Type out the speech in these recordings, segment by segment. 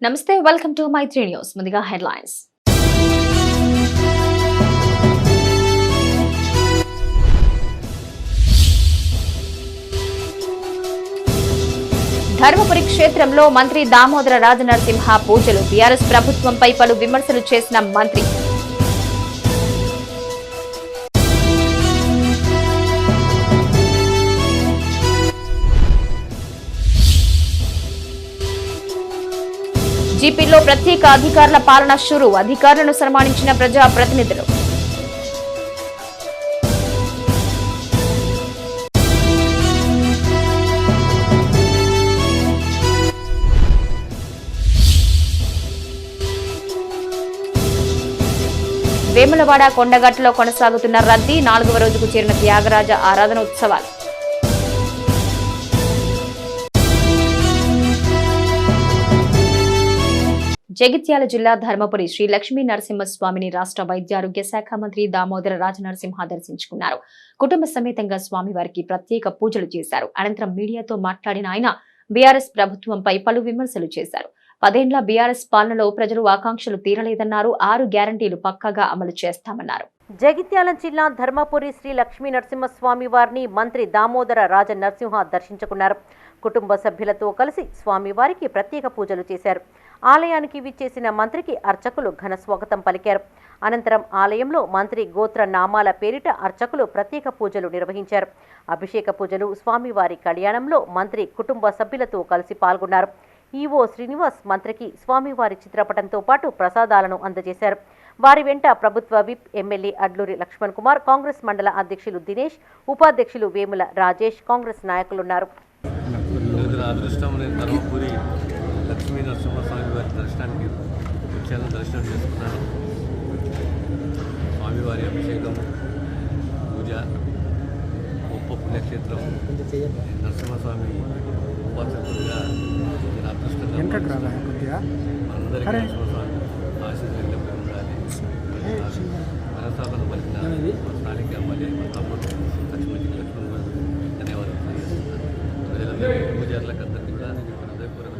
నమస్తే welcome to Mythri news. ముందుగా headlines. Dharmapuri క్షేత్రంలో మంత్రి దామోదర రాజనరసింహ పూజలు. బీఆర్ఎస్ ప్రభుత్వంపై పలు విమర్శలు చేసిన మంత్రి. జీపీలో ప్రత్యేక అధికారుల పాలన షురు. అధికారులను సన్మానించిన ప్రజా ప్రతినిధులు. వేములవాడ కొండగట్టులో కొనసాగుతున్న రద్దీ. 4వ రోజుకు చేరిన త్యాగరాజ ఆరాధన ఉత్సవాలు. జగిత్యాల జిల్లా ధర్మపురి శ్రీ లక్ష్మీ నరసింహస్వామిని రాష్ట్ర వైద్యారోగ్య శాఖ మంత్రి దామోదర రాజనరసింహ దర్శించుకున్నారు. కుటుంబ సమేతంగా స్వామివారికి ప్రత్యేక పూజలు చేశారు. అనంతరం మీడియాతో మాట్లాడిన ఆయన బీఆర్ఎస్ ప్రభుత్వంపై పలు విమర్శలు చేశారు. 10 ఏళ్ల బీఆర్ఎస్ పాలనలో ప్రజలు ఆకాంక్షలు తీరలేదన్నారు. 6 గ్యారంటీలు పక్కాగా అమలు చేస్తామన్నారు. జగిత్యాల జిల్లా ధర్మపురి శ్రీ లక్ష్మీ నరసింహస్వామి వారిని మంత్రి దామోదర రాజనరసింహ దర్శించుకున్నారు. కుటుంబ సభ్యులతో కలిసి స్వామివారికి ప్రత్యేక పూజలు చేశారు. ఆలయానికి విచ్చేసిన మంత్రికి అర్చకులు ఘన స్వాగతం పలికారు. అనంతరం ఆలయంలో మంత్రి గోత్ర నామాల పేరిట అర్చకులు ప్రత్యేక పూజలు నిర్వహించారు. అభిషేక పూజలు, స్వామివారి కళ్యాణంలో మంత్రి కుటుంబ సభ్యులతో కలిసి పాల్గొన్నారు. ఈవో శ్రీనివాస్ మంత్రికి స్వామివారి చిత్రపటంతో పాటు ప్రసాదాలను అందజేశారు. వారి వెంట ప్రభుత్వ విప్ ఎమ్మెల్యే అడ్లూరి లక్ష్మణ్ కుమార్, కాంగ్రెస్ మండల అధ్యక్షులు దినేష్, ఉపాధ్యక్షులు వేముల రాజేష్, కాంగ్రెస్ నాయకులున్నారు. లక్ష్మీ నరసింహస్వామి వారి దర్శనానికి వచ్చాను. దర్శనం చేసుకున్నాను. స్వామివారి అభిషేకం, పూజ, గొప్ప పుణ్యక్షేత్రం. నరసింహస్వామి ఉపాసకులుగా నేను అదృష్టంగా అందరికీ నరసింహస్వామి ఆశీర్వాదం ఉండాలి. మనస్తాపన పలికిన స్థానిక ఎమ్మెల్యే మా తమ్ముడు లక్ష్మణ్ గారు ధన్యవాదాలు తెలియజేస్తున్నాను. ప్రజలందరికీ, పూజారులకు అందరికీ కూడా హృదయపూర్వక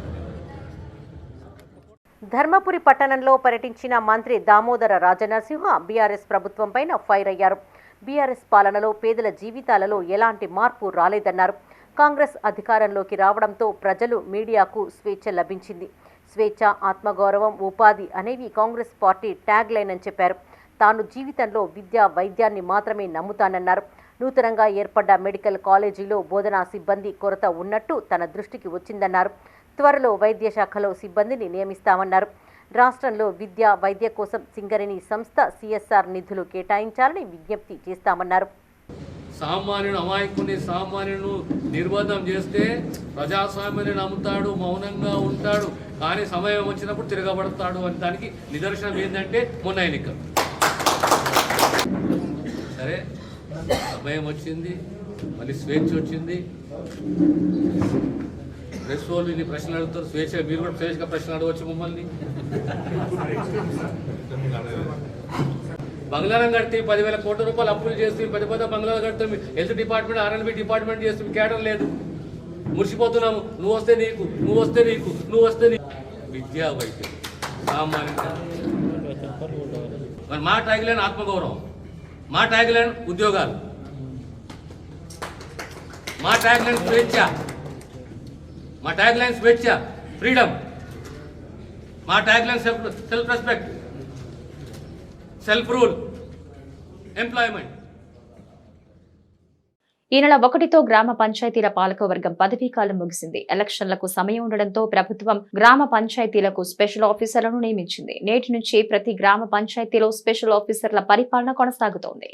ధర్మపురి పట్టణంలో పర్యటించిన మంత్రి దామోదర రాజనరసింహ బీఆర్ఎస్ ప్రభుత్వంపైన ఫైర్ అయ్యారు. బీఆర్ఎస్ పాలనలో పేదల జీవితాలలో ఎలాంటి మార్పు రాలేదన్నారు. కాంగ్రెస్ అధికారంలోకి రావడంతో ప్రజలు, మీడియాకు స్వేచ్ఛ లభించింది. స్వేచ్ఛ, ఆత్మగౌరవం, ఉపాధి అనేవి కాంగ్రెస్ పార్టీ ట్యాగ్ లైన్ అని చెప్పారు. తాను జీవితంలో విద్యా, వైద్యాన్ని మాత్రమే నమ్ముతానన్నారు. నూతనంగా ఏర్పడ్డ మెడికల్ కాలేజీలో బోధనా సిబ్బంది కొరత ఉన్నట్టు తన దృష్టికి వచ్చిందన్నారు. త్వరలో వైద్య శాఖలో సిబ్బందిని నియమిస్తామన్నారు. రాష్ట్రంలో విద్య, వైద్య కోసం సింగరేణి సంస్థ సిఎస్ఆర్ నిధులు కేటాయించాలని విజ్ఞప్తి చేస్తామన్నారు. సామాన్యుడు అమాయకుని సామాన్యుడు నిర్బంధం చేస్తే ప్రజాస్వామ్యాన్ని నమ్ముతాడు, మౌనంగా ఉంటాడు. కానీ సమయం వచ్చినప్పుడు తిరగబడతాడు అని దానికి నిదర్శనం ఏంటంటే మొన్న ఎన్నిక. సరే, సమయం వచ్చింది, మళ్ళీ స్వేచ్ఛ వచ్చింది. ప్రెస్ వాళ్ళు ఇన్ని ప్రశ్నలు అడుగుతారు. స్వేచ్ఛ, మీరు కూడా స్వేచ్ఛగా ప్రశ్నలు అడగవచ్చు మమ్మల్ని. బంగ్లాలను కడితే 10,000 కోట్ల రూపాయలు అప్పులు చేస్తే పెద్ద పెద్ద బంగ్లాలు కడితే హెల్త్ డిపార్ట్మెంట్, R&B డిపార్ట్మెంట్ చేస్తే కేటర్ లేదు. మురిసిపోతున్నాము. నువ్వు వస్తే నీకు, నువ్వు వస్తే నీకు, నువ్వు వస్తే నీకు. విద్యా, వైద్యం, సామాన్యంగా. మరి మా ట్యాగ్ లైన్ ఆత్మగౌరవం, మా ట్యాగ్ లైన్ ఉద్యోగాలు, మా ట్యాగ్ లైన్ స్వేచ్ఛ, మా ట్యాగ్ లైన్ స్వేచ్ఛ, ఫ్రీడమ్, మా tag line self respect, self rule, employment. ఈ నెల 1తో గ్రామ పంచాయతీల పాలకవర్గం పదవీకాలం ముగిసింది. ఎలక్షన్లకు సమయం ఉండడంతో ప్రభుత్వం గ్రామ పంచాయతీలకు స్పెషల్ ఆఫీసర్లను నియమించింది. నేటి నుంచి ప్రతి గ్రామ పంచాయతీలో స్పెషల్ ఆఫీసర్ల పరిపాలన కొనసాగుతోంది.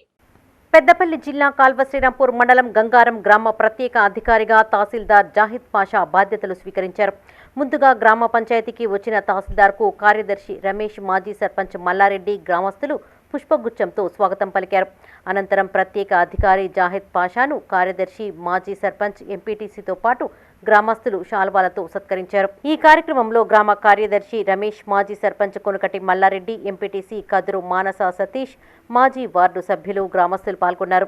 పెద్దపల్లి జిల్లా కాల్వ శ్రీరాంపూర్ మండలం గంగారం గ్రామ ప్రత్యేక అధికారిగా తహసీల్దార్ జాహిద్ పాషా బాధ్యతలు స్వీకరించారు. ముందుగా గ్రామ పంచాయతీకి వచ్చిన తహసీల్దార్కు కార్యదర్శి రమేష్, మాజీ సర్పంచ్ మల్లారెడ్డి, గ్రామస్తులు పుష్పగుచ్చంతో స్వాగతం పలికారు. అనంతరం ప్రత్యేక అధికారి జాహిద్ పాషాను కార్యదర్శి, మాజీ సర్పంచ్, ఎంపీటీసీతో పాటు గ్రామస్తులు శాల్వాలతో సత్కరించారు. ఈ కార్యక్రమంలో గ్రామ కార్యదర్శి రమేష్, మాజీ సర్పంచ్ కొనకటి మల్లారెడ్డి, ఎంపీటీసీ కదురు మానస సతీష్, మాజీ వార్డు సభ్యులు, గ్రామస్తులు పాల్గొన్నారు.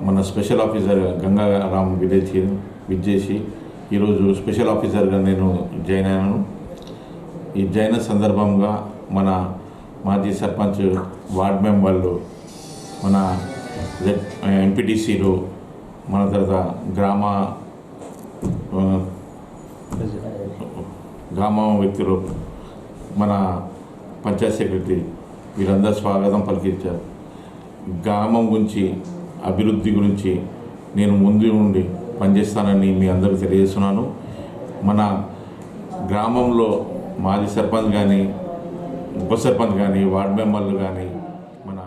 మన స్పెషల్ ఆఫీసర్ గంగారాం విలేజ్ విచ్చేసి ఈరోజు స్పెషల్ ఆఫీసర్గా నేను జాయిన్ అయ్యాను. ఈ జైన సందర్భంగా మన మాజీ సర్పంచ్ వార్డ్ మెంబర్లు, మన ఎంపీటీసీలు, మన తర్వాత గ్రామం వ్యక్తులు, మన పంచాయత్ సెక్రటరీ వీరందరూ స్వాగతం పలికించారు. గ్రామం గురించి, అభివృద్ధి గురించి నేను ముందు ఉండి పనిచేస్తానని మీ అందరికీ తెలియజేస్తున్నాను. మన గ్రామంలో మాజీ సర్పంచ్ కానీ, ఉప సర్పంచ్ కానీ, వార్డు మెంబర్లు కానీ, మన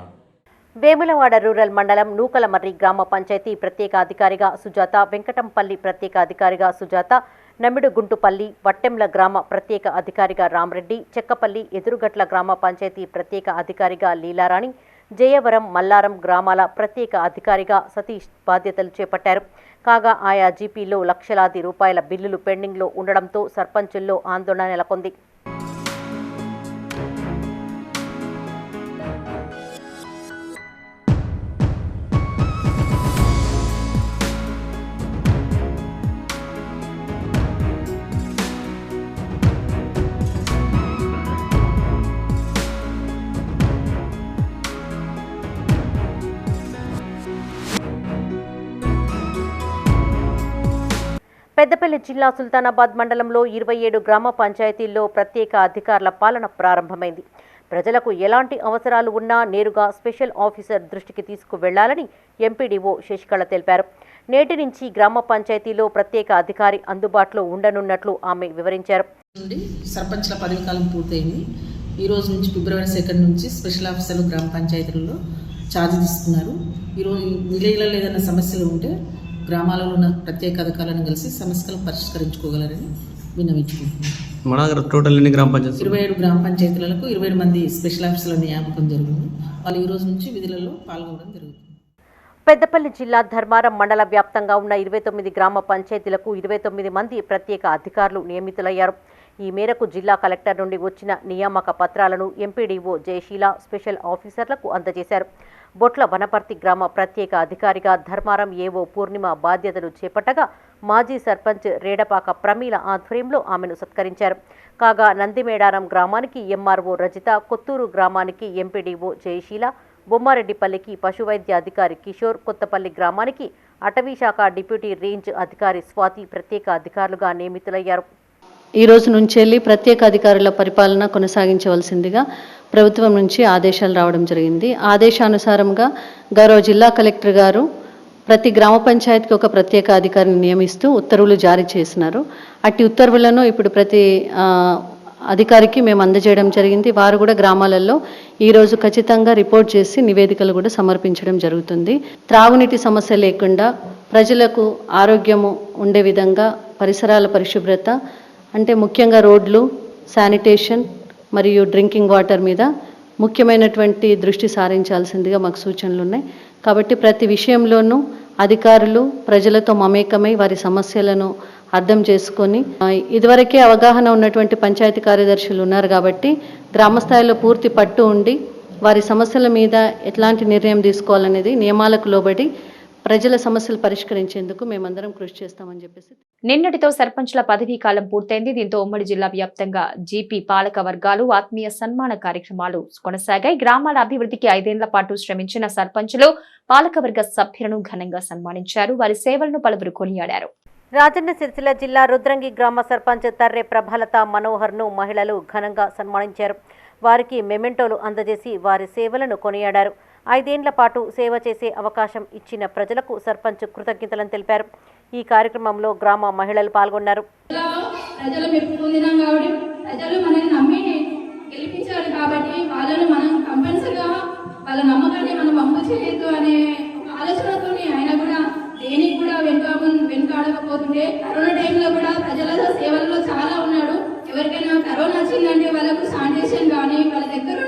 వేములవాడ రూరల్ మండలం నూకలమర్రి గ్రామ పంచాయతీ ప్రత్యేక అధికారిగా సుజాత, వెంకటంపల్లి ప్రత్యేక అధికారిగా సుజాత, నమ్మిడిగుంటుపల్లి, వట్టెంల గ్రామ ప్రత్యేక అధికారిగా రామరెడ్డి, చెక్కపల్లి, ఎదురుగట్ల గ్రామ పంచాయతీ ప్రత్యేక అధికారిగా లీలారాణి, జయవరం, మల్లారం గ్రామాల ప్రత్యేక అధికారిగా సతీష్ బాధ్యతలు చేపట్టారు. కాగా ఆయా జీపీలో లక్షలాది రూపాయల బిల్లులు పెండింగ్లో ఉండడంతో సర్పంచుల్లో ఆందోళన నెలకొంది. పెద్దపల్లి జిల్లా సుల్తానాబాద్ మండలంలో 27 గ్రామ పంచాయతీల్లో ప్రత్యేక అధికారుల పాలన ప్రారంభమైంది. ప్రజలకు ఎలాంటి అవసరాలు ఉన్నా నేరుగా స్పెషల్ ఆఫీసర్ దృష్టికి తీసుకువెళ్లాలని ఎంపీడీఓ శశికళ తెలిపారు. నేటి నుంచి గ్రామ పంచాయతీలో ప్రత్యేక అధికారి అందుబాటులో ఉండనున్నట్లు ఆమె వివరించారు. సర్పంచ్ల పదవి కాలం పూర్తయింది. ఈ రోజు నుంచి ఫిబ్రవరి 2 నుంచి స్పెషల్ ఆఫీసర్లు గ్రామ పంచాయతీలలో ఛార్జ్ తీసుకున్నారు. ఈరోజు విలేజ్లలో ఏదైనా సమస్యలు ఉంటే గ్రామాలలో ఉన్న ప్రత్యేక అధికారులను కలిసి సమస్యలను పరిష్కరించుకోగలరని విన్నవించుకుంటున్నాను. మన దగ్గర టోటల్ ఎన్ని గ్రామ పంచాయతీ? 27 గ్రామ పంచాయతీలకు 20 మంది స్పెషల్ ఆఫీసర్ల నియామకం జరిగింది. వాళ్ళు ఈ రోజు నుంచి విధులలో పాల్గొనడం జరుగుతుంది. పెద్దపల్లి జిల్లా ధర్మారం మండల వ్యాప్తంగా ఉన్న 29 గ్రామ పంచాయతీలకు 29 మంది ప్రత్యేక అధికారులు నియమితులయ్యారు. ఈ మేరకు జిల్లా కలెక్టర్ నుండి వచ్చిన నియామక పత్రాలను ఎంపీడీఓ జయశీల స్పెషల్ ఆఫీసర్లకు అందజేశారు. బొట్ల వనపర్తి గ్రామ ప్రత్యేక అధికారిగా ధర్మారం ఏవో పూర్ణిమ బాధ్యతలు చేపట్టగా మాజీ సర్పంచ్ రేడపాక ప్రమీల ఆధ్వర్యంలో ఆమెను సత్కరించారు. కాగా నందిమేడారం గ్రామానికి ఎంఆర్ఓ రజిత, కొత్తూరు గ్రామానికి ఎంపీడీఓ జయశీల, బొమ్మారెడ్డిపల్లికి పశువైద్య అధికారి కిషోర్, కొత్తపల్లి గ్రామానికి అటవీశాఖ డిప్యూటీ రేంజ్ అధికారి స్వాతి ప్రత్యేక అధికారులుగా నియమితులయ్యారు. ఈ రోజు నుంచి వెళ్ళి ప్రత్యేక అధికారుల పరిపాలన కొనసాగించవలసిందిగా ప్రభుత్వం నుంచి ఆదేశాలు రావడం జరిగింది. ఆదేశానుసారంగా గౌరవ జిల్లా కలెక్టర్ గారు ప్రతి గ్రామ పంచాయతీకి ఒక ప్రత్యేక అధికారిని నియమిస్తూ ఉత్తర్వులు జారీ చేసినారు. అట్టి ఉత్తర్వులను ఇప్పుడు ప్రతి అధికారికి మేము అందజేయడం జరిగింది. వారు కూడా గ్రామాలలో ఈరోజు ఖచ్చితంగా రిపోర్ట్ చేసి నివేదికలు కూడా సమర్పించడం జరుగుతుంది. త్రాగునీటి సమస్య లేకుండా ప్రజలకు ఆరోగ్యము ఉండే విధంగా పరిసరాల పరిశుభ్రత అంటే ముఖ్యంగా రోడ్లు, శానిటేషన్ మరియు డ్రింకింగ్ వాటర్ మీద ముఖ్యమైనటువంటి దృష్టి సారించాల్సిందిగా మాకు సూచనలు ఉన్నాయి. కాబట్టి ప్రతి విషయంలోనూ అధికారులు ప్రజలతో మమేకమై వారి సమస్యలను అర్థం చేసుకొని ఇదివరకే అవగాహన ఉన్నటువంటి పంచాయతీ కార్యదర్శులు ఉన్నారు కాబట్టి గ్రామ స్థాయిలో పూర్తి పట్టు ఉండి వారి సమస్యల మీద ఎట్లాంటి నిర్ణయం తీసుకోవాలనేది నియమాలకు లోబడి ప్రజల సమస్యలు పరిష్కరించేందుకు మేమందరం కృషి చేస్తామని చెప్పేసి. నిన్నటితో సర్పంచ్ల పదవీ కాలం పూర్తయింది. దీంతో ఉమ్మడి జిల్లా వ్యాప్తంగా జీపీ పాలక వర్గాలు ఆత్మీయ సన్మాన కార్యక్రమాలు కొనసాగాయి. గ్రామాల అభివృద్ధికి 5 ఏళ్ల పాటు శ్రమించిన సర్పంచులు పాలకవర్గ సభ్యులను ఘనంగా సన్మానించారు. వారి సేవలను పలువురు కొనియాడారు. రాజన్న సిరిసిల్ల జిల్లా రుద్రంగి గ్రామ సర్పంచ్ తర్రె ప్రభలత మనోహర్ను మహిళలు ఘనంగా సన్మానించారు. వారికి మెమెంటోలు అందజేసి వారి సేవలను కొనియాడారు. 5 ఏళ్ల పాటు సేవ చేసే అవకాశం ఇచ్చిన ప్రజలకు సర్పంచ్ కృతజ్ఞతలను తెలిపారు. ఈ కార్యక్రమంలో గ్రామ మహిళలు పాల్గొన్నారు. ప్రజలు మెప్పు పొందినాం కాబట్టి ప్రజలు మనల్ని నమ్మి గెలిపించారు కాబట్టి వాళ్ళను మనం కంపల్సరిగా వాళ్ళ నమ్మకాన్ని మనం పంపు చేయొద్దు అనే ఆలోచనతో ఆయన కూడా దేనికి కూడా వెనుకాడకపోతుండే కరోనా టైంలో కూడా ప్రజల సేవల్లో చాలా ఉన్నాడు. ఎవరికైనా కరోనా వచ్చిందంటే వాళ్ళకు శానిటేషన్ కానీ వాళ్ళ దగ్గర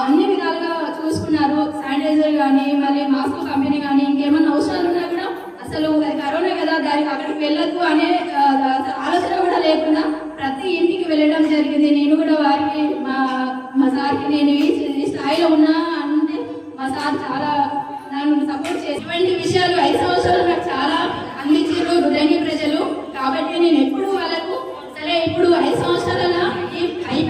అన్ని విధాలుగా చూసుకున్నారు. శానిటైజర్ కానీ మళ్ళీ మాస్క్ కంపెనీ కానీ ఇంకేమన్నా అవసరాలు ఉన్నా కూడా అసలు కరోనా కదా దానికి అక్కడికి వెళ్ళొద్దు అనే ఆలోచన కూడా లేకుండా ప్రతి ఇంటికి వెళ్ళడం జరిగింది. నేను కూడా వారికి మా సార్కి నేను ఈ స్థాయిలో ఉన్నా అంటే మా సార్ చాలా నన్ను సపోర్ట్ చేసి ఇటువంటి విషయాలు 5 సంవత్సరాలు నాకు చాలా అందించారు రుద్రంగి ప్రజలు. కాబట్టి నేను ఎప్పుడు వాళ్ళకు సరే ఇప్పుడు 5 సంవత్సరాల ఈ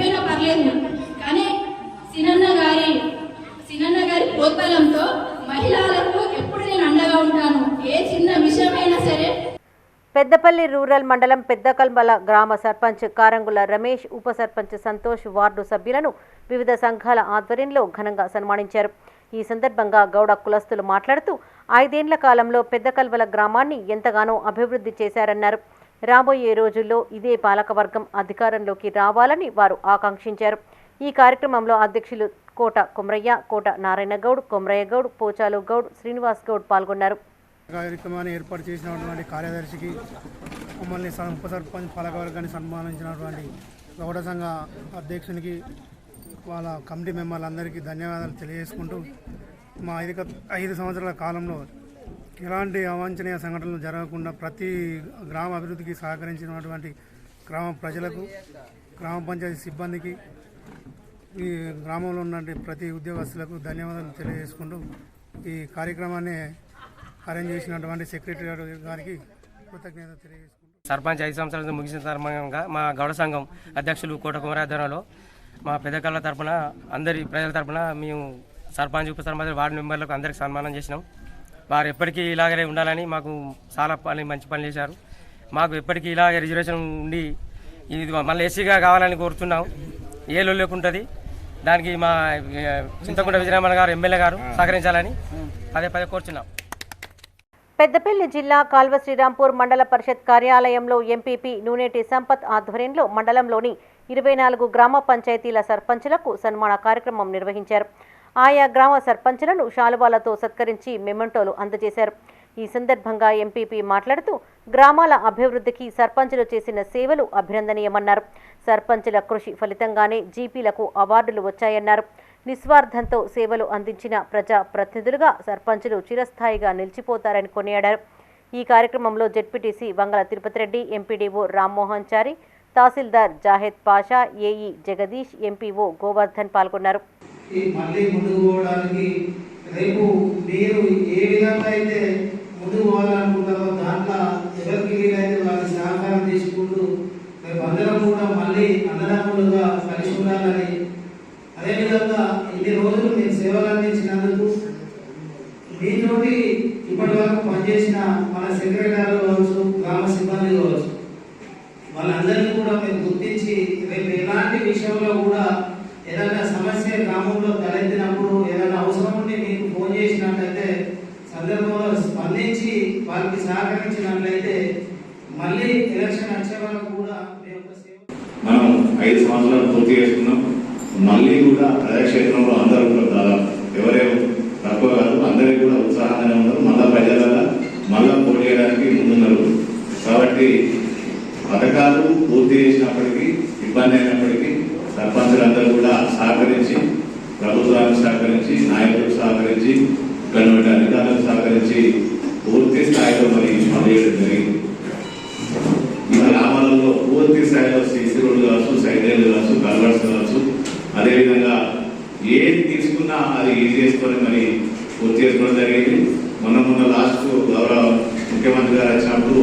పెద్దపల్లి రూరల్ మండలం పెద్దకల్మల గ్రామ సర్పంచ్ కారంగుల రమేష్, ఉప సర్పంచ్ సంతోష్, వార్డు సభ్యులను వివిధ సంఘాల ఆధ్వర్యంలో ఘనంగా సన్మానించారు. ఈ సందర్భంగా గౌడ కులస్తులు మాట్లాడుతూ 5 ఏళ్ల కాలంలో పెద్దకల్వల గ్రామాన్ని ఎంతగానో అభివృద్ధి చేశారన్నారు. రాబోయే రోజుల్లో ఇదే పాలకవర్గం అధికారంలోకి రావాలని వారు ఆకాంక్షించారు. ఈ కార్యక్రమంలో అధ్యక్షులు కోట కొమరయ్య, కోట నారాయణ గౌడ్, కొమరయ్య గౌడ్, పోచాలు గౌడ్, శ్రీనివాస్ గౌడ్ పాల్గొన్నారు. కార్యక్రమాన్ని ఏర్పాటు చేసినటువంటి కార్యదర్శికి, మమ్మల్ని ఉప సర్పంచ్ పాలకవర్గాన్ని సన్మానించినటువంటి గౌడ సంఘ అధ్యక్షునికి, వాళ్ళ కమిటీ మెంబర్లందరికీ ధన్యవాదాలు తెలియజేసుకుంటూ, మా 5 సంవత్సరాల కాలంలో ఎలాంటి అవాంఛనీయ సంఘటనలు జరగకుండా ప్రతి గ్రామ అభివృద్ధికి సహకరించినటువంటి గ్రామ ప్రజలకు, గ్రామ పంచాయతీ సిబ్బందికి, ఈ గ్రామంలో ఉన్న ప్రతి ఉద్యోగస్తులకు ధన్యవాదాలు తెలియజేసుకుంటూ, ఈ కార్యక్రమాన్ని అరేంజ్ చేసినటువంటి సెక్రటరీ గారికి కృతజ్ఞత తెలియజేసుకుంటూ, సర్పంచ్ 5 సంవత్సరాలు ముగిసిన సందర్భంగా మా గౌడ సంఘం అధ్యక్షులు కోట కుమార ఆధ్వర్యంలో మా పెద్దకళ్ళ తరపున, అందరి ప్రజల తరపున మేము సర్పంచ్, ఉప సర్పంచ్, వార్డు మెంబర్లకు అందరికీ సన్మానం చేసినాం. వారు ఎప్పటికీ ఇలాగనే ఉండాలని మాకు చాలా మంచి పని చేశారు. మాకు ఎప్పటికీ ఇలాగే రిజర్వేషన్ ఉండి ఇది మళ్ళీ ఎస్సీగా కావాలని కోరుతున్నాం. ఏ లొల్లేకుంటుంది దానికి మా చింతకుంట విజయరామన్ గారు, ఎమ్మెల్యే గారు సహకరించాలని పదే కోరుచున్నాం. పెద్దపల్లి జిల్లా కాల్వ శ్రీరాంపూర్ మండల పరిషత్ కార్యాలయంలో ఎంపీపీ నూనేటి సంపత్ ఆధ్వర్యంలో మండలంలోని 24 గ్రామ పంచాయతీల సర్పంచులకు సన్మాన కార్యక్రమం నిర్వహించారు. ఆయా గ్రామ సర్పంచులను శాలువాలతో సత్కరించి మెమెంటోలు అందజేశారు. ఈ సందర్భంగా ఎంపీపీ మాట్లాడుతూ గ్రామాల అభివృద్ధికి సర్పంచులు చేసిన సేవలు అభినందనీయమన్నారు. సర్పంచుల కృషి ఫలితంగానే జీపీలకు అవార్డులు వచ్చాయన్నారు. నిస్వార్థంతో సేవలు అందించిన ప్రజా ప్రతినిధులుగా సర్పంచులు చిరస్థాయిగా నిలిచిపోతారని కొనియాడారు. ఈ కార్యక్రమంలో జెడ్పీటీసీ వంగల తిరుపతి రెడ్డి, ఎంపీడీఓ రామ్మోహన్ చారి, తహసీల్దార్ జాహెద్ పాషా, ఏఈ జగదీష్, ఎంపీఓ గోవర్ధన్ పాల్గొన్నారు. మళ్ళీ ముందుకు పోవడానికి రేపు మీరు ఏ విధంగా అయితే ముందుకు పోవాలనుకుంటారో దాంట్లో ఎవరికి వీలైతే వారి సహకారం తీసుకుంటూ రేపు అందరం కూడా మళ్ళీ అన్నదమ్ములుగా కలిసి ఉండాలని, అదేవిధంగా ఇన్ని రోజులు మీరు సేవలు అందించినందుకు మీతోటి ఇప్పటి వరకు పనిచేసిన మన సెక్రటరీలు కావచ్చు, గ్రామ సిబ్బంది కావచ్చు, వాళ్ళందరినీ కూడా మీరు గుర్తించి రేపు ఎలాంటి విషయంలో కూడా ఏదైనా సమస్య గ్రామంలో తలెత్తినప్పుడు ఏదైనా అవసరం ఉండి మీకు ఫోన్ చేసినట్లయితే సందర్భంలో స్పందించి వారికి సహకరించినట్లయితే మళ్ళీ ఎలక్షన్ వచ్చే వరకు కూడా మనం 5 సంవత్సరాలు పూర్తి చేసుకున్నాం. మళ్ళీ కూడా ప్రజాక్షేత్రంలో అందరూ కూడా ఎవరేమో తక్కువ కాదు, అందరికీ కూడా ఉత్సాహంగానే ఉన్నారు. మళ్ళా ప్రజల మళ్ళా పోటీ చేయడానికి ముందున్నారు. కాబట్టి పథకాలు పూర్తి చేసినప్పటికీ, ఇబ్బంది అయినప్పటికీ సర్పంచులందరూ కూడా సహకరించి, ప్రభుత్వానికి సహకరించి, నాయకులకు సహకరించి, ఇక్కడ అధికారులకు సహకరించి పూర్తి స్థాయిలో మరి పనిచేయడం జరిగింది. ఈ గ్రామాలలో పూర్తి స్థాయిలో సీసీ రోడ్లు కావచ్చు, సైడ్లు కావచ్చు, కల్వర్స్ కావచ్చు, అదేవిధంగా ఏది తీసుకున్నా అది ఈజీ చేసుకొని మరి పూర్తి చేసుకోవడం జరిగింది. మొన్న లాస్ట్ గౌరవ ముఖ్యమంత్రి గారు వచ్చినప్పుడు,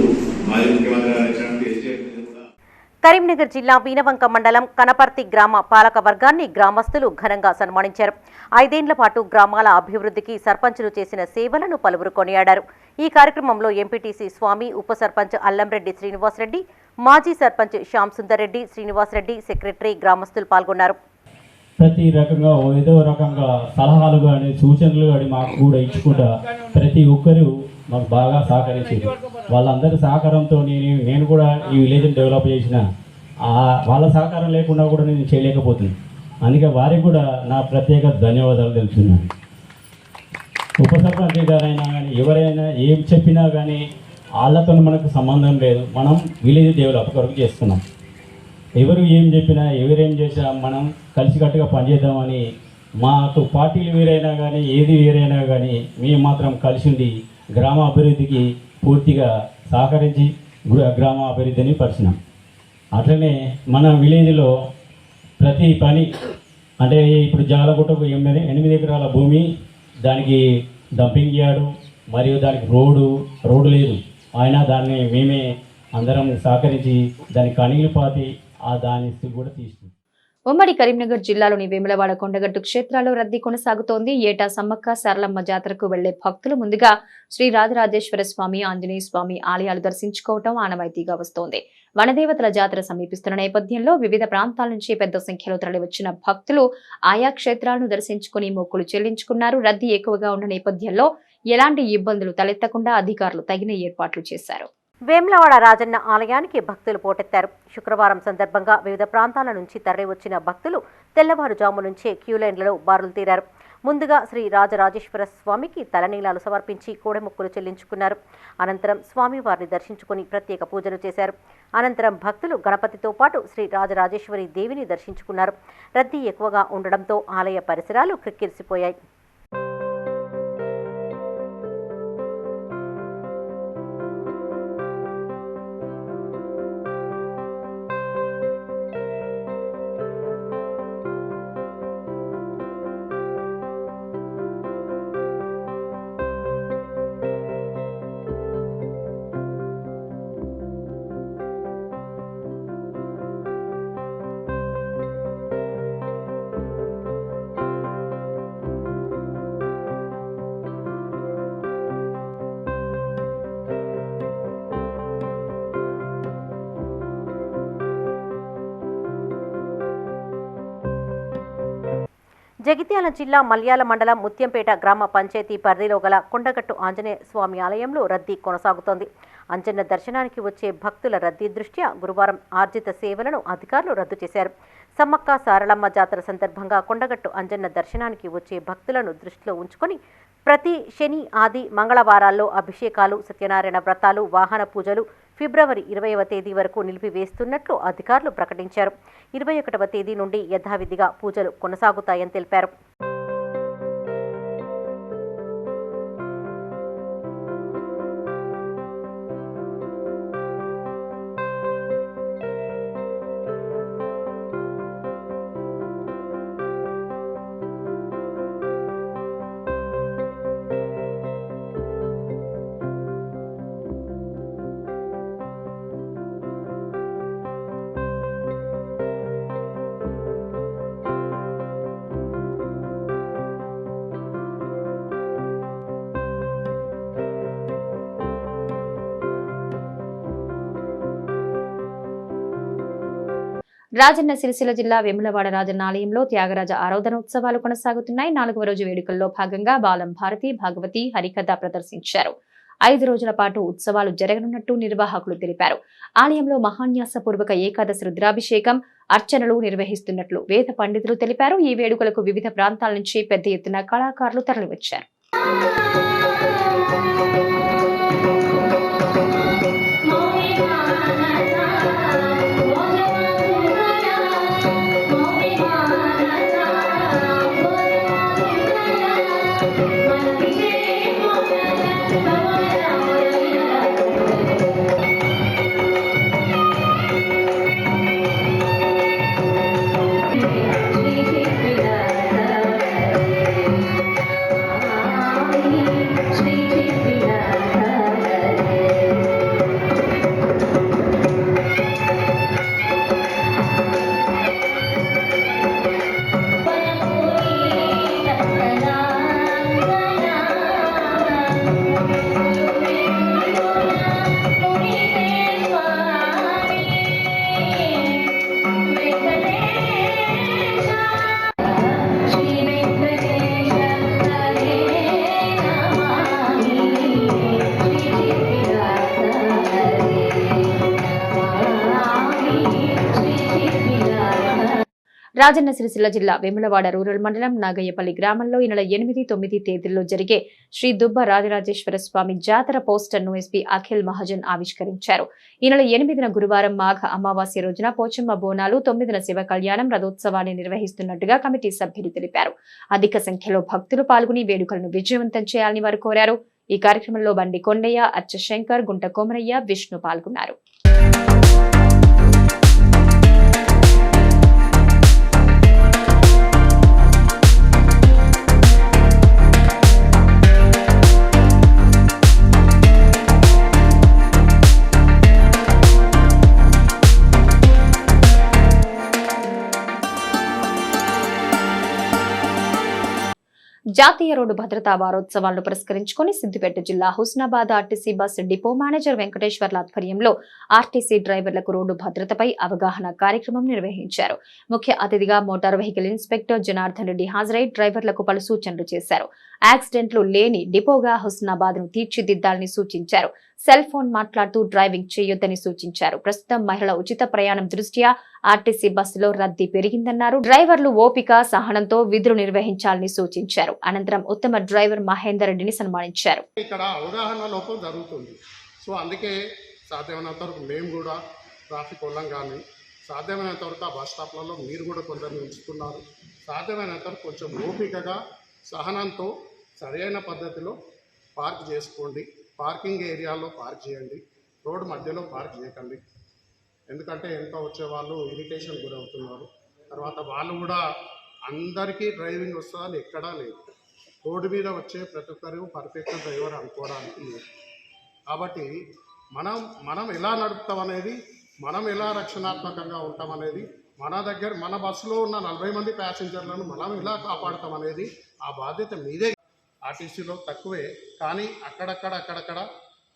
మాజీ ముఖ్యమంత్రి గారు వచ్చినప్పుడు కరీంనగర్ జిల్లా వీనవంక మండలం కనపర్తి గ్రామ పాలక వర్గాన్ని గ్రామస్తులు ఘనంగా సన్మానించారు. 5 ఏళ్ల పాటు గ్రామాల అభివృద్ధికి సర్పంచులు చేసిన సేవలను పలువురు కొనియాడారు. ఈ కార్యక్రమంలో ఎంపీటీసీ స్వామి, ఉప సర్పంచ్ అల్లంరెడ్డి శ్రీనివాసరెడ్డి, మాజీ సర్పంచ్ శ్యామ్ సుందర్ రెడ్డి, శ్రీనివాసరెడ్డి, సెక్రటరీ, గ్రామస్తులు పాల్గొన్నారు. ప్రతి రకంగా ఏదో రకంగా సలహాలు కానీ, సూచనలు కానీ మాకు కూడా ఇచ్చుకుంటా ప్రతి ఒక్కరు మాకు బాగా సహకరించారు. వాళ్ళందరి సహకారంతో నేను కూడా ఈ విలేజ్ని డెవలప్ చేసిన, వాళ్ళ సహకారం లేకుండా కూడా నేను చేయలేకపోతున్నాను. అందుకే వారికి కూడా నా ప్రత్యేక ధన్యవాదాలు తెలుపుతున్నాను. ఉప సర్పంచ్ గారైనా కానీ ఎవరైనా ఏం చెప్పినా కానీ వాళ్ళతో మనకు సంబంధం లేదు. మనం విలేజ్ డెవలప్ కొరకు చేస్తున్నాం. ఎవరు ఏం చెప్పినా, ఎవరేం చేసినా మనం కలిసికట్టుగా పనిచేద్దామని, మాకు పార్టీలు వేరైనా కానీ ఏది వేరైనా కానీ మేము మాత్రం కలిసి ఉండి గ్రామ అభివృద్ధికి పూర్తిగా సహకరించి గ్రామ అభివృద్ధిని పరిచినాం. అట్లనే మన విలేజ్లో ప్రతి పని అంటే ఇప్పుడు జాలగుట్టకు 8 ఎకరాల భూమి, దానికి డంపింగ్ యార్డు మరియు దానికి రోడ్డు లేదు. అయినా దాన్ని మేమే అందరం సహకరించి దానికి కణిగిలు పాతి దాన్ని కూడా తీసుకున్నాం. ఉమ్మడి కరీంనగర్ జిల్లాలోని వేములవాడ కొండగట్టు క్షేత్రాల్లో రద్దీ కొనసాగుతోంది. ఏటా సమ్మక్క సారలమ్మ జాతరకు వెళ్లే భక్తులు ముందుగా శ్రీ రాజరాజేశ్వర స్వామి, ఆంజనేయ స్వామి ఆలయాలు దర్శించుకోవటం ఆనవాయితీగా వస్తోంది. వనదేవతల జాతర సమీపిస్తున్న నేపథ్యంలో వివిధ ప్రాంతాల నుంచి పెద్ద సంఖ్యలో తరలివచ్చిన భక్తులు ఆయా క్షేత్రాలను దర్శించుకుని మొక్కులు చెల్లించుకున్నారు. రద్దీ ఎక్కువగా ఉన్న నేపథ్యంలో ఎలాంటి ఇబ్బందులు తలెత్తకుండా అధికారులు తగిన ఏర్పాట్లు చేశారు. వేములవాడ రాజన్న ఆలయానికి భక్తులు పోటెత్తారు. శుక్రవారం సందర్భంగా వివిధ ప్రాంతాల నుంచి తరలివచ్చిన భక్తులు తెల్లవారుజాము నుంచే క్యూలైన్లలో బారులు తీరారు. ముందుగా శ్రీ రాజరాజేశ్వర స్వామికి తలనీలాలు సమర్పించి కోడెమొక్కులు చెల్లించుకున్నారు. అనంతరం స్వామివారిని దర్శించుకుని ప్రత్యేక పూజలు చేశారు. అనంతరం భక్తులు గణపతితో పాటు శ్రీ రాజరాజేశ్వరి దేవిని దర్శించుకున్నారు. రద్దీ ఎక్కువగా ఉండడంతో ఆలయ పరిసరాలు క్రిక్కిరిసిపోయాయి. జగిత్యాల జిల్లా మల్యాల మండలం ముత్యంపేట గ్రామ పంచాయతీ పరిధిలో గల కొండగట్టు ఆంజనేయ స్వామి ఆలయంలో రద్దీ కొనసాగుతోంది. అంజన్న దర్శనానికి వచ్చే భక్తుల రద్దీ దృష్ట్యా గురువారం ఆర్జిత సేవలను అధికారులు రద్దు చేశారు. సమ్మక్క సారలమ్మ జాతర సందర్భంగా కొండగట్టు అంజన్న దర్శనానికి వచ్చే భక్తులను దృష్టిలో ఉంచుకొని ప్రతి శని, ఆది, మంగళవారాల్లో అభిషేకాలు, సత్యనారాయణ వ్రతాలు, వాహన పూజలు ఫిబ్రవరి 20వ తేదీ వరకు నిలిపివేస్తున్నట్లు అధికారులు ప్రకటించారు. 21వ తేదీ నుండి యథావిధిగా పూజలు కొనసాగుతాయని తెలిపారు. రాజన్న సిరిసిల్ల జిల్లా వేములవాడ రాజన్న ఆలయంలో త్యాగరాజ ఆరాధనోత్సవాలు కొనసాగుతున్నాయి. 4వ రోజు వేడుకల్లో భాగంగా బాలం భారతి, భాగవతి హరికథ ప్రదర్శించారు. 5 రోజుల పాటు ఉత్సవాలు జరగనున్నట్టు నిర్వాహకులు తెలిపారు. ఆలయంలో మహాన్యాసపూర్వక ఏకాదశి రుద్రాభిషేకం, అర్చనలు నిర్వహిస్తున్నట్లు వేద పండితులు తెలిపారు. ఈ వేడుకలకు వివిధ ప్రాంతాల నుంచి పెద్ద ఎత్తున కళాకారులు తరలివచ్చారు. రాజన్న సిరిసిల్ల జిల్లా వేములవాడ రూరల్ మండలం నాగయ్యపల్లి గ్రామంలో ఈ నెల 8, 9 తేదీల్లో జరిగే శ్రీ దుబ్బ రాజరాజేశ్వర స్వామి జాతర పోస్టర్ను ఎస్పీ అఖిల్ మహాజన్ ఆవిష్కరించారు. ఈ నెల 8న గురువారం మాఘ అమావాస్య రోజున పోచమ్మ బోనాలు, 9న శివ కళ్యాణం రథోత్సవాన్ని నిర్వహిస్తున్నట్టుగా కమిటీ సభ్యులు తెలిపారు. అధిక సంఖ్యలో భక్తులు పాల్గొని వేడుకలను విజయవంతం చేయాలని వారు కోరారు. ఈ కార్యక్రమంలో బండి కొండయ్య, అచ్చ శంకర్, గుంట కోమరయ్య, విష్ణు పాల్గొన్నారు. జాతీయ రోడ్డు భద్రతా వారోత్సవాలను పురస్కరించుకుని సిద్దిపేట జిల్లా Husnabad RTC bus depot manager వెంకటేశ్వర్ల ఆధ్వర్యంలో ఆర్టీసీ డ్రైవర్లకు రోడ్డు భద్రతపై అవగాహన కార్యక్రమం నిర్వహించారు. ముఖ్య అతిథిగా motor vehicle inspector Janardhan Reddy హాజరై డ్రైవర్లకు పలు సూచనలు చేశారు. యాక్సిడెంట్లు లేని డిపోగా హుస్నాబాద్ ను తీర్చిదిద్దాలని సూచించారు. సెల్ ఫోన్ మాట్లాడుతూ డ్రైవింగ్ చేయొద్దని సూచించారు. ప్రస్తుతం మహిళల ఉచిత ప్రయాణం దృష్ట్యా ఆర్టీసీ బస్సులో రద్దీ పెరిగిందన్నారు. డ్రైవర్లు ఓపిక సహనంతో విధులు నిర్వహించాలని సూచించారు. అనంతరం ఉత్తమ డ్రైవర్ మహేందర్ రెడ్డిని సన్మానించారు. ఇక్కడ అవగాహన లోపం జరుగుతుంది. సో అందుకే సాధ్యమైనంత వరకు మేము కూడా ట్రాఫిక్ ఉల్లంఘన సాధ్యమైనంత వరకు ఆ బస్ స్టాప్లలో మీరు కూడా కొందరిని ఉంచుతున్నారు. సాధ్యమైనంత వరకు కొంచెం ఓపికగా సహనంతో సరైన పద్ధతిలో పార్క్ చేసుకోండి. పార్కింగ్ ఏరియాలో పార్క్ చేయండి. రోడ్డు మధ్యలో పార్క్ చేయకండి. ఎందుకంటే వెనుక వచ్చే వాళ్ళు ఇరిటేషన్ గురవుతున్నారు. తర్వాత వాళ్ళు కూడా అందరికీ డ్రైవింగ్ వస్తుందని ఎక్కడా లేదు. రోడ్డు మీద వచ్చే ప్రతి ఒక్కరు పర్ఫెక్ట్ డ్రైవర్ అనుకోవడానికి లేదు. కాబట్టి మనం ఎలా నడుపుతాం అనేది, మనం ఎలా రక్షణాత్మకంగా ఉంటాం అనేది, మన బస్సులో ఉన్న 40 మంది ప్యాసింజర్లను మనం ఎలా కాపాడుతాం అనేది ఆ బాధ్యత మీదే. ఆర్టీసీలో తక్కువే, కానీ అక్కడక్కడ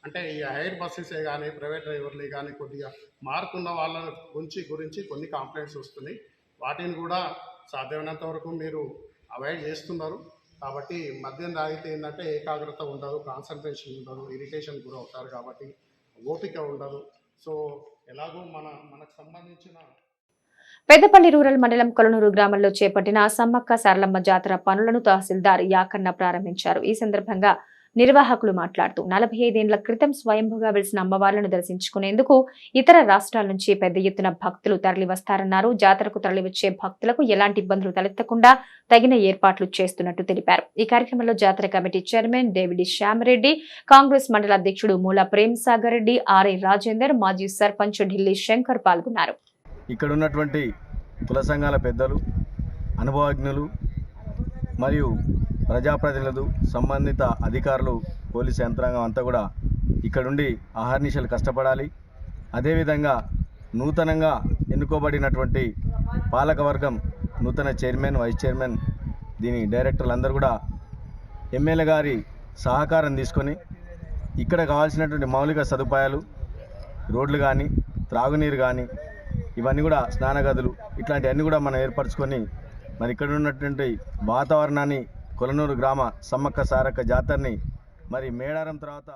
అంటే ఈ హైర్ బస్సెసే కానీ ప్రైవేట్ డ్రైవర్లే కానీ కొద్దిగా మార్కున్న వాళ్ళ గురించి కొన్ని కంప్లైంట్స్ వస్తున్నాయి. వాటిని కూడా సాధ్యమైనంత వరకు మీరు అవాయిడ్ చేస్తున్నారు. కాబట్టి మద్యం తాగితే ఏంటంటే ఏకాగ్రత ఉండదు, కాన్సన్ట్రేషన్ ఉండదు, ఇరిటేషన్ కూడా అవుతారు. కాబట్టి ఓపిక ఉండదు. సో ఎలాగో మనకు సంబంధించిన పెద్దపల్లి రూరల్ మండలం కొలనూరు గ్రామంలో చేపట్టిన సమ్మక్క సారలమ్మ జాతర పనులను తహసీల్దార్ యాకన్న ప్రారంభించారు. ఈ సందర్భంగా నిర్వాహకులు మాట్లాడుతూ 45 ఏళ్ల క్రితం స్వయంభుగా వెలిసిన అమ్మవార్లను దర్శించుకునేందుకు ఇతర రాష్ట్రాల నుంచి పెద్ద ఎత్తున భక్తులు తరలివస్తారన్నారు. జాతరకు తరలివచ్చే భక్తులకు ఎలాంటి ఇబ్బందులు తలెత్తకుండా తగిన ఏర్పాట్లు చేస్తున్నట్టు తెలిపారు. ఈ కార్యక్రమంలో జాతర కమిటీ చైర్మన్ డేవిడి శ్యామరెడ్డి, కాంగ్రెస్ మండల అధ్యక్షుడు మూల ప్రేమ్ సాగర్ రెడ్డి, ఆర్ఐ రాజేందర్, మాజీ సర్పంచ్ ఢిల్లీ శంకర్ పాల్గొన్నారు. ఇక్కడ ఉన్నటువంటి కుల సంఘాల పెద్దలు, అనుభవజ్ఞులు మరియు ప్రజాప్రతినిధులు, సంబంధిత అధికారులు, పోలీసు యంత్రాంగం అంతా కూడా ఇక్కడుండి అహర్నిశలు కష్టపడాలి. అదేవిధంగా నూతనంగా ఎన్నుకోబడినటువంటి పాలకవర్గం, నూతన చైర్మన్, వైస్ చైర్మన్, దీని డైరెక్టర్లు అందరూ కూడా ఎమ్మెల్యే గారి సహకారం తీసుకొని ఇక్కడ కావాల్సినటువంటి మౌలిక సదుపాయాలు, రోడ్లు కానీ, త్రాగునీరు కానీ, ఇవన్నీ కూడా స్నానగదులు, ఇట్లాంటివన్నీ కూడా మనం ఏర్పరచుకొని మరి ఇక్కడ ఉన్నటువంటి వాతావరణాన్ని, కొలనూరు గ్రామ సమ్మక్క సారక్క జాతరని మరి మేడారం తర్వాత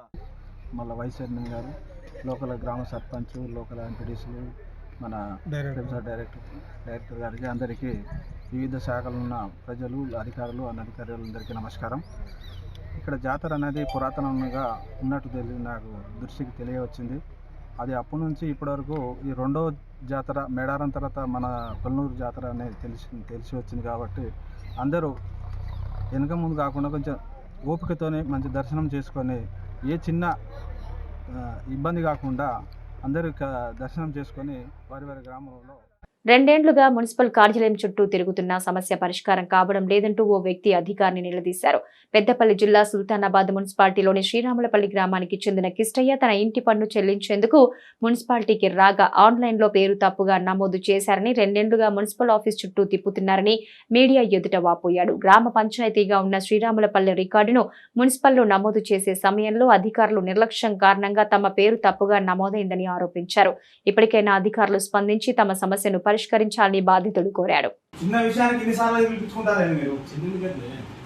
మళ్ళీ వైస్ చైర్మన్ గారు, లోకల్ గ్రామ సర్పంచ్, లోకల్ ఎంపీడీసీలు, మన డైరెక్టర్ గారికి, అందరికీ వివిధ శాఖలు ఉన్న ప్రజలు, అధికారులు, అనధికారులందరికీ నమస్కారం. ఇక్కడ జాతర అనేది పురాతనంగా ఉన్నట్టు నాకు దృష్టికి తెలియవచ్చింది. అది అప్పటి నుంచి ఇప్పటివరకు ఈ రెండో జాతర మేడారం తర్వాత మన కొలనూరు జాతర అనేది తెలిసి వచ్చింది. కాబట్టి అందరూ వెనక ముందు కాకుండా కొంచెం ఓపికతోనే మంచి దర్శనం చేసుకొని ఏ చిన్న ఇబ్బంది కాకుండా అందరూ దర్శనం చేసుకొని వారి గ్రామంలో 2 ఏళ్లుగా మున్సిపల్ కార్యాలయం చుట్టూ తిరుగుతున్న సమస్య పరిష్కారం కావడం లేదంటూ ఓ వ్యక్తి అధికారిని నిలదీశారు. పెద్దపల్లి జిల్లా సుల్తానాబాద్ మున్సిపాలిటీలోని శ్రీరాములపల్లి గ్రామానికి చెందిన కిష్టయ్య తన ఇంటి పన్ను చెల్లించేందుకు మున్సిపాలిటీకి రాగా ఆన్లైన్లో పేరు తప్పుగా నమోదు చేశారని, 2 ఏళ్లుగా మున్సిపల్ ఆఫీస్ చుట్టూ తిప్పుతున్నారని మీడియా ఎదుట వాపోయాడు. గ్రామ పంచాయతీగా ఉన్న శ్రీరాములపల్లి రికార్డును మున్సిపల్లో నమోదు చేసే సమయంలో అధికారులు నిర్లక్ష్యం కారణంగా తమ పేరు తప్పుగా నమోదైందని ఆరోపించారు. ఇప్పటికైనా అధికారులు స్పందించి తమ సమస్యను పరిష్కరించాలని బాధితుడు కోరాడు. చిన్న విషయానికి ఎన్నిసార్లు పిలుచుకుంటారండి మీరు?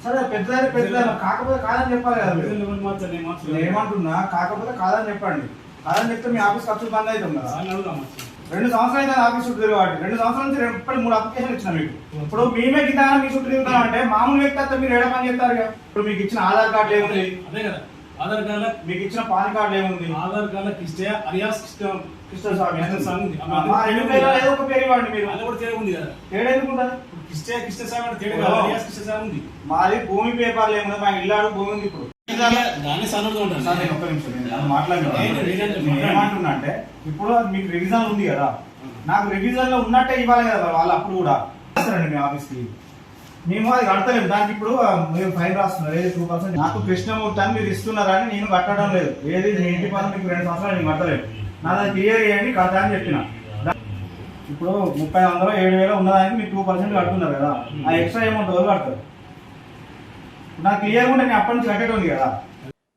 సరే పెద్ద కాకపోతే కాదని చెప్పాలి కదా. ఏమంటున్నా కాకపోతే కాదని చెప్పండి. కాదని చెప్తే మీ ఆఫీస్ ఖర్చు బంద్ అవుతుంది కదా. 2 సంవత్సరాలు అయితే ఆఫీస్ చుట్టూ తిరగబట్టి 2 సంవత్సరాల నుంచి 3 అప్లికేషన్ ఇచ్చిన మీకు. ఇప్పుడు మేమే కింద మీ చుట్టూ తిరుగుతాం అంటే మామూలు వ్యక్తి అయితే మీరు ఏడ పని చేస్తారు. ఇప్పుడు మీకు ఇచ్చిన ఆధార్ కార్డు ఏముంది? అదే కదా, ఆధార్ కార్డు మీకు ఇచ్చిన పాన్ కార్డు ఏముంది? ఆధార్ కార్డు కిష్టయ్య అలియాస్ కృష్ణస్వామి ఉంది. ఏదో ఒక పేరు ఇవ్వండి మీరు. అది కూడా తేడా ఉంది కదా. తేడా ఎందుకుంటుంది? కృష్ణస్వామి అంటే తేడా కాదు, అలియాస్ కృష్ణస్వామి ఉంది. మాది భూమి పేపర్లు ఏముంది, మా ఇల్లాడు భూమి ఉంది. ఇప్పుడు ఒక్క నిమిషం మాట్లాడుతున్నా. ఏమంటున్నా అంటే ఇప్పుడు మీకు రివిజన్ ఉంది కదా, నాకు రివిజన్ లో ఉన్నట్టే ఇవ్వాలి కదా వాళ్ళు. అప్పుడు కూడా వస్తారండి మీ ఆఫీస్కి. మేము అది కడతలేము. దానికి ఇప్పుడు మేము ఫైన్ రాస్తున్నారు. ఏది 2%. నాకు కృష్ణమూర్తి అని మీరు ఇస్తున్నారని నేను కట్టడం లేదు. ఏది మీ ఇంటి పని మీకు 2 సంవత్సరాలు నేను కట్టలేదు. నా దాన్ని క్లియర్ చేయండి కడతా అని చెప్పిన. ఇప్పుడు 30,000 7,000 ఉన్నదానికి మీరు 2% కడుతున్నారు కదా. ఆ ఎక్స్ట్రా అమౌంట్ ఎవరు కడతారు? నాకు క్లియర్గా ఉంటే నేను అప్పటి నుంచి కట్టేటోని కదా.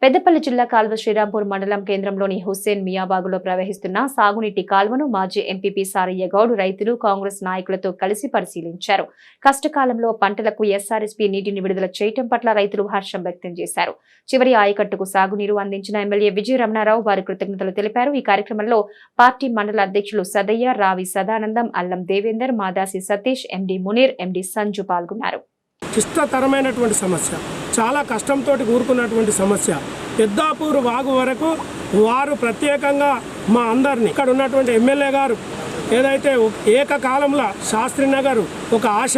పెద్దపల్లి జిల్లా కాల్వ శ్రీరాంపూర్ మండలం కేంద్రంలోని హుస్సేన్ మియాబాగులో ప్రవహిస్తున్న సాగునీటి కాల్వను మాజీ ఎంపీపీ సారయ్య గౌడ్ రైతులు కాంగ్రెస్ నాయకులతో కలిసి పరిశీలించారు. కష్టకాలంలో పంటలకు ఎస్ఆర్ఎస్పీ నీటిని విడుదల చేయడం పట్ల రైతులు హర్షం వ్యక్తం చేశారు. చివరి ఆయకట్టుకు సాగునీరు అందించిన ఎమ్మెల్యే విజయ రమణారావు వారి కృతజ్ఞతలు తెలిపారు. ఈ కార్యక్రమంలో పార్టీ మండల అధ్యక్షులు సదయ్య, రావి సదానందం, అల్లం దేవేందర్, మాదాసి సతీష్, ఎండి మునీర్, ఎండి సంజు పాల్గొన్నారు. క్లిష్టతరమైనటువంటి సమస్య, చాలా కష్టంతో కూరుకున్నటువంటి సమస్య. పెద్దాపూర్ వాగు వరకు వారు ప్రత్యేకంగా మా అందరినీ ఇక్కడ ఉన్నటువంటి ఎమ్మెల్యే గారు ఏదైతే ఏకకాలంలో శాస్త్రీనగర్ ఒక ఆశ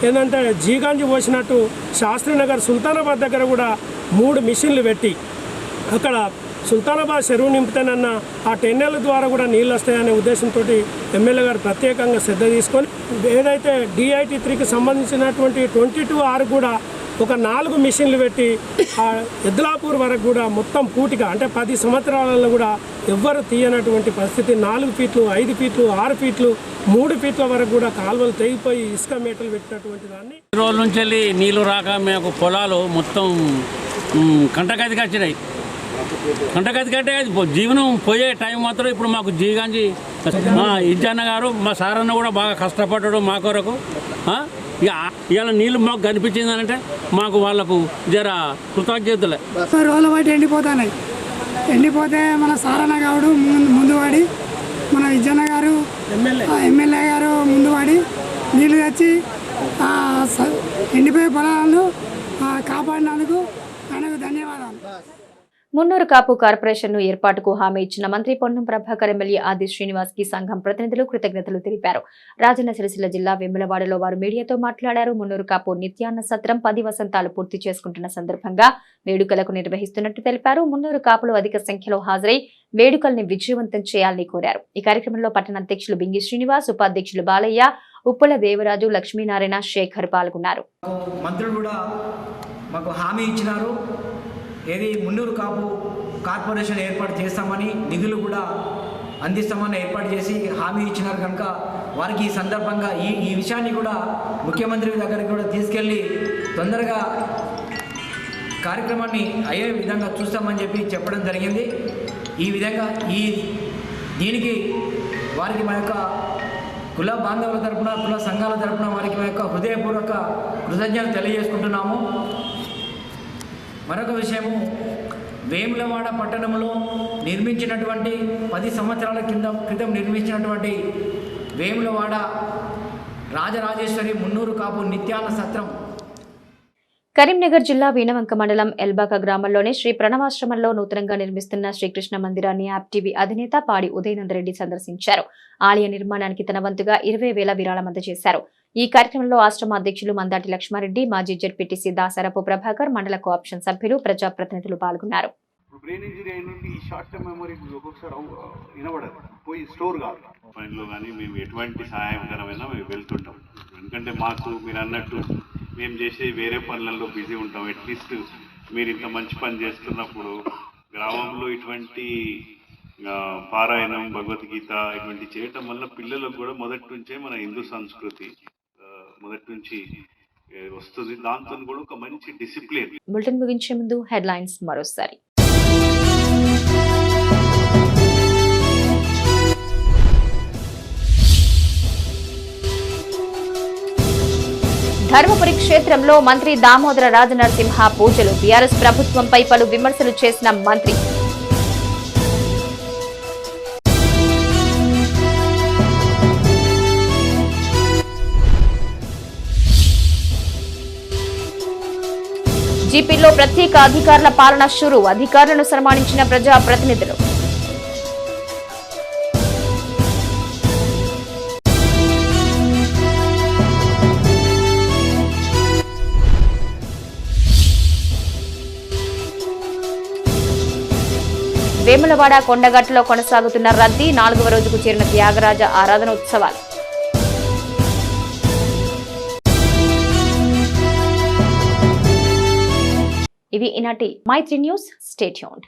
ఏంటంటే జీగాంజి పోసినట్టు శాస్త్రీనగర్ సుల్తానాబాద్ దగ్గర కూడా 3 మిషన్లు పెట్టి అక్కడ సుల్తానాబాద్ చెరువు నింపుతానన్న ఆ టెన్నెల ద్వారా కూడా నీళ్ళు వస్తాయనే ఉద్దేశంతో ఎమ్మెల్యే గారు ప్రత్యేకంగా శ్రద్ధ తీసుకొని ఏదైతే DIT3కి సంబంధించినటువంటి 22R కూడా ఒక 4 మిషన్లు పెట్టి ఆ ఎద్లాపూర్ వరకు కూడా మొత్తం పూటిగా అంటే 10 సంవత్సరాలలో కూడా ఎవ్వరు తీయనటువంటి పరిస్థితి 4 ఫీట్లు, 5 ఫీట్లు, 6 ఫీట్లు, 3 ఫీట్ల వరకు కూడా కాలువలు తెగిపోయి ఇసుక మేటలు పెట్టినటువంటి దాన్ని రోజుల నుంచి వెళ్ళి నీళ్లు రాక మేము పొలాలు మొత్తం కంటగదికి వచ్చినాయి. కంటగదికంటే జీవనం పోయే టైం మాత్రం ఇప్పుడు మాకు జీగాంజి ఇజ్జన్న గారు మా సారన్న కూడా బాగా కష్టపడ్డాడు మా కొరకు. ఇవాళ నీళ్ళు మాకు కనిపించిందనంటే మాకు వాళ్ళకు జర కృతజ్ఞతలే. రోజుల బట్టి ఎండిపోతే మన సారన్న గారు ముందు వాడి మన ఇజ్జన్న గారు ఎమ్మెల్యే గారు ముందు వాడి నీళ్ళు తెచ్చి ఎండిపోయే పొలాలను కాపాడినందుకు ఆయనకు ధన్యవాదాలు. మున్నూరు కాపు కార్పొరేషన్ను ఏర్పాటుకు హామీ ఇచ్చిన మంత్రి పొన్నం ప్రభాకర్, ఎమ్మెల్యే ఆది శ్రీనివాస్ కి సంఘం ప్రతినిధులు కృతజ్ఞతలు తెలిపారు. రాజన్న సిరిసిల్ల జిల్లా వెములవాడలో వారు మీడియాతో మాట్లాడారు. మున్నూరు కాపు నిత్యాన్న సత్రం 10 వసంతాలు పూర్తి చేసుకుంటున్న సందర్భంగా వేడుకలకు నిర్వహిస్తున్నట్టు తెలిపారు. మున్నూరు కాపులు అధిక సంఖ్యలో హాజరై వేడుకల్ని విజయవంతం చేయాలని కోరారు. ఈ కార్యక్రమంలో పట్టణ అధ్యక్షులు బింగి శ్రీనివాస్, ఉపాధ్యక్షులు బాలయ్య, ఉప్పల దేవరాజు, లక్ష్మీనారాయణ, శేఖర్ పాల్గొన్నారు. మంత్రులు కూడా మాకు హామీ ఇచ్చినారు. ఏది మున్నూరు కాపు కార్పొరేషన్ ఏర్పాటు చేస్తామని, నిధులు కూడా అందిస్తామని ఏర్పాటు చేసి హామీ ఇచ్చినారు కనుక వారికి ఈ సందర్భంగా ఈ విషయాన్ని కూడా ముఖ్యమంత్రి దగ్గరికి కూడా తీసుకెళ్ళి తొందరగా కార్యక్రమాన్ని అయ్యే విధంగా చూస్తామని చెప్పడం జరిగింది. ఈ విధంగా దీనికి వారికి మా యొక్క కుల బాంధవుల తరపున, కుల సంఘాల తరపున వారికి మా యొక్క హృదయపూర్వక కృతజ్ఞతలు తెలియజేసుకుంటున్నాము. మరొక విషయము, వేములవాడ పట్టణంలో నిర్మించినటువంటి 10 సంవత్సరాల క్రితం నిర్మించినటువంటి వేములవాడ రాజరాజేశ్వరి మున్నూరు కాపు నిత్యాన్న సత్రం కరీంనగర్ జిల్లా వీణవంక మండలం ఎల్బాక గ్రామంలోని శ్రీ ప్రణవాశ్రమంలో నూతనంగా నిర్మిస్తున్న శ్రీకృష్ణ మందిరాన్ని యాప్ టీవీ అధినేత పాడి ఉదయనందరెడ్డి సందర్శించారు. ఆలయ నిర్మాణానికి తన వంతుగా 20,000 విరాళం అందజేశారు. ఈ కార్యక్రమంలో ఆశ్రమ అధ్యక్షులు మందాటి లక్ష్మారెడ్డి, మాజీ జెడ్పీటీసీ దాసరపు ప్రభాకర్, మండల కోఆప్షన్ సభ్యులు, ప్రజాప్రతినిధులు పాల్గొన్నారు. బ్రెయిన్ ఇంజరీ అయినండి ఈ షార్ట్ టర్మ్ మెమరీ ఒక్కొక్కసారి వినబడదు, పోయి స్టోర్ కాదు. పనిలో కానీ మేము ఎటువంటి సహాయకరమైనా మేము వెళ్తుంటాం. ఎందుకంటే మాకు మీరు అన్నట్టు మేము చేసే వేరే పనులలో బిజీ ఉంటాం. అట్లీస్ట్ మీరు ఇంత మంచి పని చేస్తున్నప్పుడు గ్రామంలో ఇటువంటి పారాయణం, భగవద్గీత ఇటువంటి చేయటం వల్ల పిల్లలకు కూడా మొదటి నుంచే మన హిందూ సంస్కృతి మొదటి నుంచి వస్తుంది. దాంతో కూడా ఒక మంచి డిసిప్లిన్. బులెటిన్ ముగించే ముందు హెడ్లైన్స్ మరోసారి. ధర్మపురి క్షేత్రంలో మంత్రి దామోదర రాజనరసింహ పూజలు. బీఆర్ఎస్ ప్రభుత్వంపై పలు విమర్శలు చేసిన మంత్రి. జీపీలో ప్రత్యేక అధికారుల పాలన షురు. అధికారులను సన్మానించిన ప్రజాప్రతినిధులు. వేములవాడ కొండగట్టులో కొనసాగుతున్న రద్దీ. 4వ రోజుకు చేరిన త్యాగరాజ ఆరాధన ఉత్సవాలు. ఇవి ఈనాటి మైత్రి న్యూస్. Stay tuned.